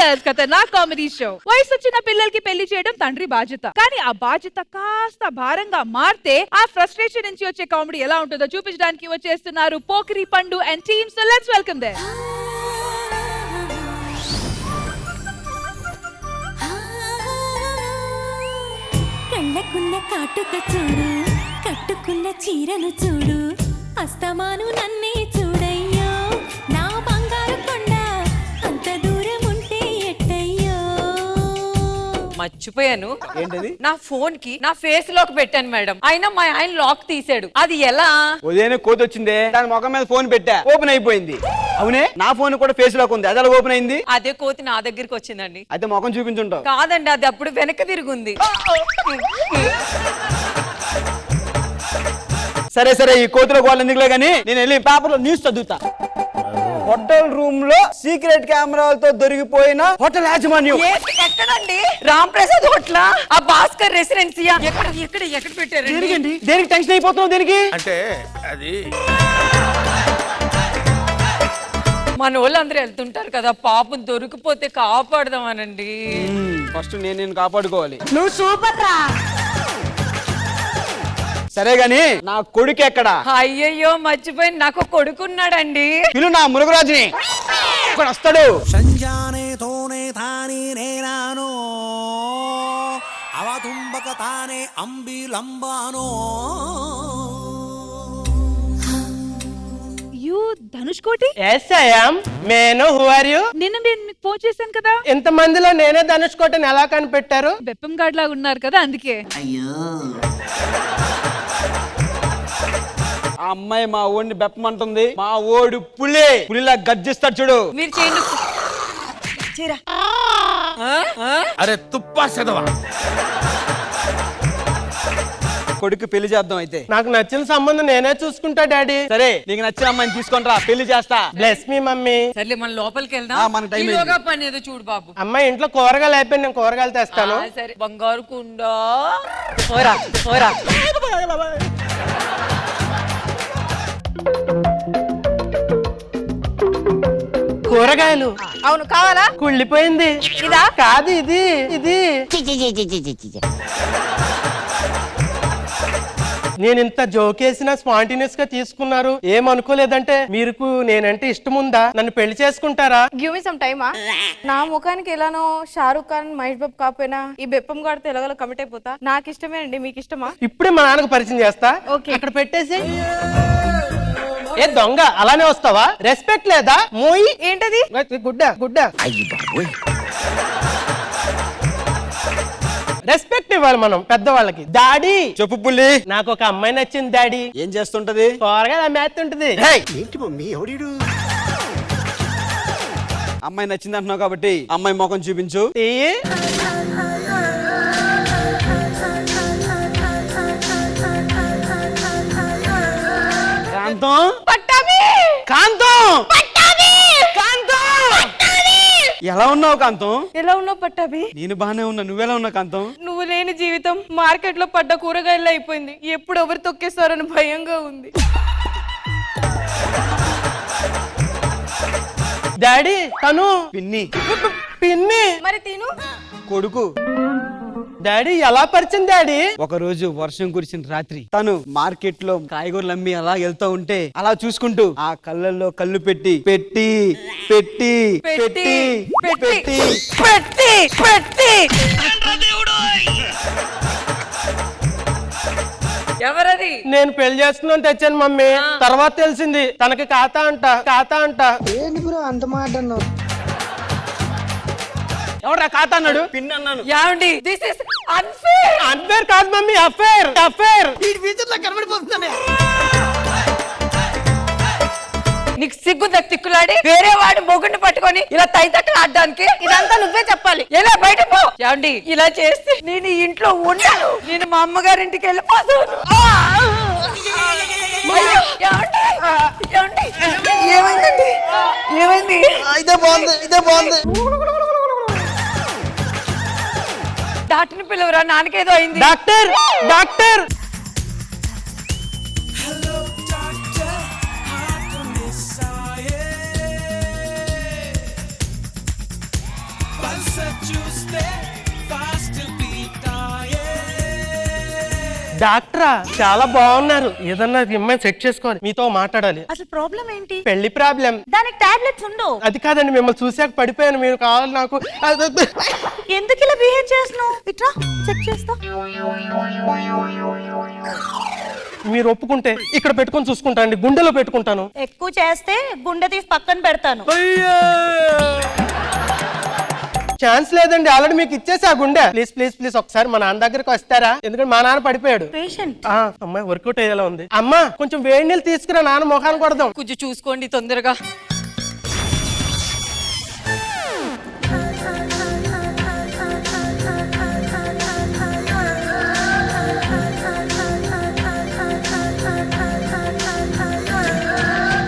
జబర్దస్త్ ఖతర్నాక్ comedy show. వయసు వచ్చిన పిల్లలకి పెళ్లి చేయడం తండ్రి బాధ్యత, కానీ ఆ బాధ్యత కాస్త భారంగా మారితే ఆ ఫ్రస్ట్రేషన్ నుంచి వచ్చే కామెడీ ఎలా ఉంటుందో చూపించడానికి వచ్చేస్తున్నారు Pokiri Pandu and team. So let's welcome them. కళ్ళకున్న కాటుక చూడు, కట్టుకున్న చీరను చూడు, అస్తమాను నన్నే చూడయ్యో నా బంగారు కొండ, అంత దూరం ఉంటే ఎట్టయ్యో. మర్చిపోయాను. ఏంటది? నా ఫోన్ కి నా ఫేస్ లోకి పెట్టాను మేడం, అయినా మా ఆయన లాక్ తీసాడు. అది ఎలా? ఉదయం కోతి వచ్చిందే, దాని ముఖం మీద ఫోన్ పెట్టా, ఓపెన్ అయిపోయింది. అవునే, నా ఫోన్ కూడా ఫేస్ లోకి ఉంది, అది అలా ఓపెన్ అయింది. అదే కోతి నా దగ్గరికి వచ్చిందండి. అయితే ముఖం చూపించుంటావు. కాదండి, అది అప్పుడు వెనక తిరుగుంది. సరే సరే, ఈ కోతుల గోళ్ళు ఎందుకులే గానీ నేను వెళ్ళి పేపర్ లో న్యూస్ చదువుతా. హోటల్ రూమ్ లో సీక్రెట్ కెమెరాలతో దొరికిపోయిన హోటల్ యాజమాన్యం. ఎక్కడండి? రామ్ ప్రసాద్ హోటల్, ఆ భాస్కర్ రెసిడెన్సీయా? ఎక్కడ ఎక్కడ ఎక్కడ పెట్టారు? దేనికండి? దేనికి టెన్షన్ అయిపోతున్నావు? దేనికి అంటే అది మన వాళ్ళందరూ వెళ్తుంటారు కదా, పాపం దొరికిపోతే కాపాడదామనండి. ఫస్ట్ నేను కాపాడుకోవాలి. నువ్వు సూపర్ రా. సరే గాని నా కొడుకు ఎక్కడా? అయ్యయ్యో మర్చిపోయి, నాకు కొడుకున్నాడండి. పిలు నా మురుగరాజుని, ఇక్కడ వస్తాడు. సంజానే తోనే తాని నేనానో అవతుంబక తానే అంబిలంబానో. You Dhanush Koti? Yes I am. మేను, హూ ఆర్ యు? నిన్న నేను మీకు ఫోన్ చేశాను కదా. ఇంత మందిలో నేనే ధనుష్ కోటని ఎలా కనిపెట్టారు? బెప్పం గాడ్ లాగా ఉన్నారు కదా, అందుకే. ఆ అమ్మాయి మా ఓడిని బెప్పమంటుంది. మా ఓడు పులిలా గర్జిస్తాడు చూడు. మీరు చేయండి. చీరా. అరే తుప్పా చదవా. కొడుకు పెళ్లి చేద్దాం అయితే. నాకు నచ్చిన సంబంధం నేనే చూసుకుంటా డాడీ. సరే, నీకు నచ్చిన అమ్మాయిని తీసుకొని రా, పెళ్లి చేస్తా. Bless me mummy. సర్లే, మన లోపలికి ఆ, వెళ్దాం. మన టైం ఈలోగా అయింది. పని ఏదో చూడు బాబు. అమ్మాయి ఇంట్లో కూరగాయలు అయిపోయి, నేను కూరగాయలు తెస్తాను. సరే, బంగారు కుండ. ఓరా ఓరా. కూరగాయలు అవును, కావాలా? కుళ్ళిపోయింది. ఇదా? కాదు, ఇది ఇది. నేను ఇంత జోకేసినా స్పాంటినియస్ గా తీసుకున్నారు. ఏమనుకోలేదంటే మీకు నేనంటే ఇష్టం ఉందా? నన్ను పెళ్లి చేసుకుంటారా? గివ్ మీ సమ్ టైమా. నా ముఖానికి ఎలానో షారుఖ్ ఖాన్, మహేష్ బాబు కాకపోయినా ఈ బెప్పం గాడితో ఎలాగో కమిట్ అయిపోతా. నాకు ఇష్టమే అండి, మీకు ఇష్టమా? ఇప్పుడే మా నాన్నకు పరిచయం చేస్తా. ఓకే. అక్కడ పెట్టేసి. ఏ దొంగ, అలానే వస్తావా? రెస్పెక్ట్ లేదా? మోయి ఏంటది? గుడ్డ గుడ్డ. రెస్పెక్ట్ ఇవ్వాలి మనం పెద్దవాళ్ళకి. డాడీ చెప్పు పుల్లి. నాకు ఒక అమ్మాయి నచ్చింది డాడీ. ఏం చేస్తుంటది? కూరగాయలు అమ్మేస్తుంటది. ఏంటి మమ్మీ ఎవడీడు? అమ్మాయి నచ్చింది అంటున్నావు కాబట్టి అమ్మాయి ముఖం చూపించు. తీయి. కాంతం, పట్టాభి! కాంతం, కాంతం! ఎలా ఉన్నావు కాంతం? ఎలా ఉన్నావు పట్టాభి? నేను బానే ఉన్నా, నువ్వెలా ఉన్నావు కాంతం? నువ్వు లేని జీవితం మార్కెట్ లో పడ్డ కూరగాయలు అయిపోయింది. ఎప్పుడు ఎవరు తొక్కేస్తారని భయంగా ఉంది. డాడీ తను పిన్ని. పిన్ని. మరి తిను. కొడుకు. డాడీ ఎలా పరిచయం డాడీ? ఒక రోజు వర్షం కురిసిన రాత్రి తను మార్కెట్ లో కాయగూరలు అమ్మి అలా వెళ్తా ఉంటే అలా చూసుకుంటూ ఆ కళ్ళల్లో కళ్ళు పెట్టి పెట్టి పెట్టి పెట్టి పెట్టి పెట్టి పెట్టి. ఎవరది? నేను పెళ్లి చేసుకున్నాను తెచ్చాను మమ్మీ. తర్వాత తెలిసింది తనకి ఖాతా అంట. ఎవరా ఖాతా అన్నాడు? పిన్ అన్నాను. ఏమండి? This is unfair. అన్ఫేర్ కాదు మమ్మీ, అఫేర్. నీకు సిగ్గుందా తిక్కులాడి? వేరే వాడి మొగుడిని పట్టుకొని ఇలా తైతక్కలు ఆడడానికి? ఇదంతా నువ్వే చెప్పాలి. ఎలా బయట పో. ఏమండి, ఇలా చేస్తే నేను ఈ ఇంట్లో ఉండను. నేను మా అమ్మగారింటికి వెళ్ళిపోతాను. అయ్యో, ఏమండి? ఏమండి? ఏమైందండి? ఏమైంది? ఇదే బాగుంది. డాక్టర్ని పిలవరా, నాన్నకేదో అయింది. Doctor doctor. డాక్టరా చాలా బాగున్నారు. ఏదన్నా రిమైన్ సెట్ చేసుకోవాలి, మీతో మాట్లాడాలి. అసలు ప్రాబ్లం ఏంటి? పెళ్లి ప్రాబ్లం. దానికి టాబ్లెట్స్ ఉండవు. అది కాదండి, మిమ్మల్ని చూసాక పడిపోయాను. మీరు కావాలి నాకు. ఎందుకు ఇలా బిహేవ్ చేస్తున్నావు? ఇట్రా చెక్ చేస్తా. మీరు ఒప్పుకుంటే ఇక్కడ పెట్టుకొని చూసుకుంటానండి, గుండెలో పెట్టుకుంటాను. ఎక్కువ చేస్తే గుండె తీసి పక్కన పెడతాను. ఛాన్స్ లేదండి, ఆల్రెడీ మీకు ఇచ్చేసి ఆ గుండె. ప్లీజ్ ప్లీజ్ ప్లీజ్ ఒకసారి మా నాన్న దగ్గరికి వస్తారా? ఎందుకంటే మా నాన్న పడిపోయాడు. పేషెంట్. అమ్మాయి వర్కౌట్ అయ్యేలా ఉంది. అమ్మా కొంచెం వేడి నీళ్ళు తీసుకురా, నాన్న ముఖాన్ని కొడదాం. కొంచెం చూసుకోండి తొందరగా.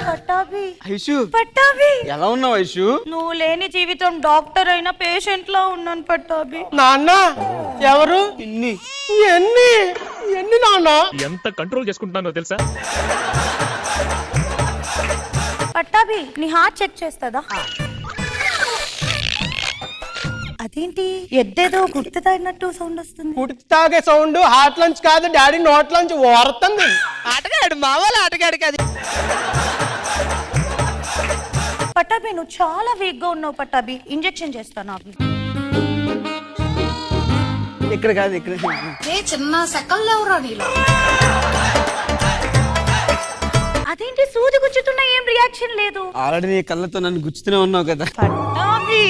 పట్టాభి, ఐషు పట్టాభి, ఎలా ఉన్నావు ఐషు? నువ్వు లేని జీవితం డాక్టర్ అయినా పేషెంట్ లా ఉన్నాను పట్టాభి. నాన్న ఎవరు? ఇన్ని ఎన్ని ఎన్ని నాన్న? ఎంత కంట్రోల్ చేసుకుంటున్నానో తెలుసా? పట్టాభి నీ హార్ట్ చెక్ చేస్తుందా? అదేంటి ఎద్దేదో గుర్తు తాగినట్టు సౌండ్ వస్తుంది. కుడికి తాగే సౌండ్ హార్ట్ లంచ్ కాదు, డాడీ నోట్ లంచ్ ఓరుతుంది. ఆటగాడు మావాళ్ళ ఆటగాడు కాదు. పట్టాభి నువ్వు చాలా వీక్ గా ఉన్నావు పట్టాభి, ఇంజెక్షన్ చేస్తాను అవి. ఇక్కడ కాదు, ఇక్కడ చిన్న సెకండ్ ఎవరో నీలో. అదేంటి సూది గుచ్చుతున్నా ఏం రియాక్షన్ లేదు? ఆల్రెడీ నీ కళ్ళతో నన్ను గుచ్చుతూనే ఉన్నావు కదా. పట్టాభి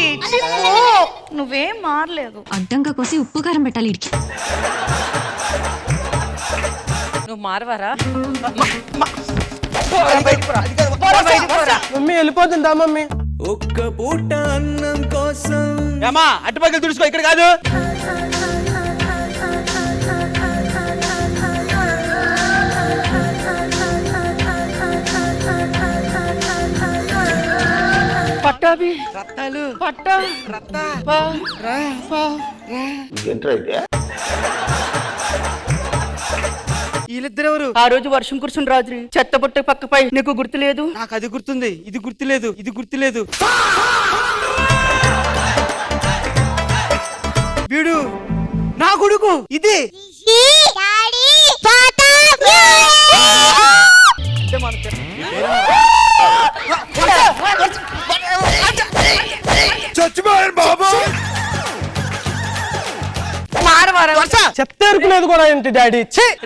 నువ్వేం మారలేదు. అడ్డంగా కోసి ఉప్పు కారం పెట్టాలి ఇడికి. నువ్వు మారవారా? Mummy వెళ్ళిపోతుందా mummy? ఒక్క పూట అన్నం కోసం ఏమా అటుపక్కలు తుడుచుకో, ఇక్కడ కాదు. పట్టాభి రత్తాలు పట్టా రత్తా వీళ్ళిద్దరెవరు? ఆ రోజు వర్షం కురుసుని రాత్రి చెత్త పుట్ట పక్కపై నీకు గుర్తులేదు? నాకు అది గుర్తుంది, ఇది గుర్తులేదు, ఇది గుర్తులేదు. వీడు నా కొడుకు. ఇది చచ్చిపోయాను బాబు. మారవారా? చెత్త ఎరుకునేది కూడా ఏంటి డాడీ?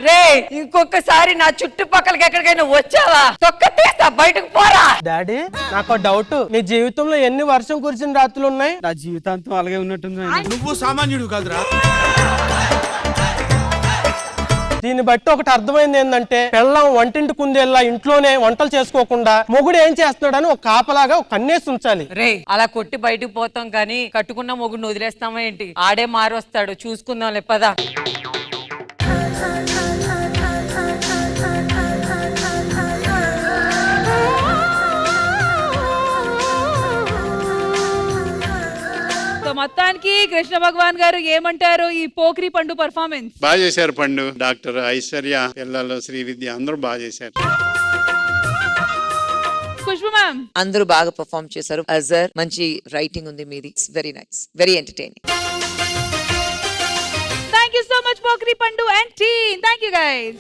రే ఇంకొకసారి నా చుట్టుపక్కలకి ఎక్కడికైనా వచ్చావా తొక్క తీస్తా, బయటకు పోరా. డాడీ నాకు డౌట్, నీ జీవితంలో ఎన్ని వర్షం కురిసిన రాత్రులు ఉన్నాయి? నా జీవితాంతం అలాగే ఉన్నట్టుంది. నువ్వు సామాన్యుడు కాదురా. దీన్ని బట్టి ఒకటి అర్థమైంది ఏంటంటే, పెళ్ళం వంటింటి కుందేళ్ళ ఇంట్లోనే వంటలు చేసుకోకుండా మొగుడు ఏం చేస్తున్నాడని ఒక కాపలాగా ఒక కన్నేసి ఉంచాలి. రే అలా కొట్టి బయటకు పోతాం కానీ కట్టుకున్న మొగుడిని వదిలేస్తామా ఏంటి? ఆడే మారొస్తాడు, చూసుకుందాం పదా. మొత్తానికి కృష్ణ భగవాన్ గారు ఏమంటారు ఈ పోకిరి పండు పర్ఫార్మెన్స్? బాగా చేశారు పండు, డాక్టర్ ఐశ్వర్య, పిల్లలు శ్రీవిద్య అందరూ బాగా చేశారు. ఖుష్బు మ్యామ్ అందరూ బాగా పర్ఫార్మ్ చేశారు. అజర్ మంచి రైటింగ్ ఉంది మీది, very nice, very entertaining. Thank you so much Pokiri Pandu and team. Thank you guys.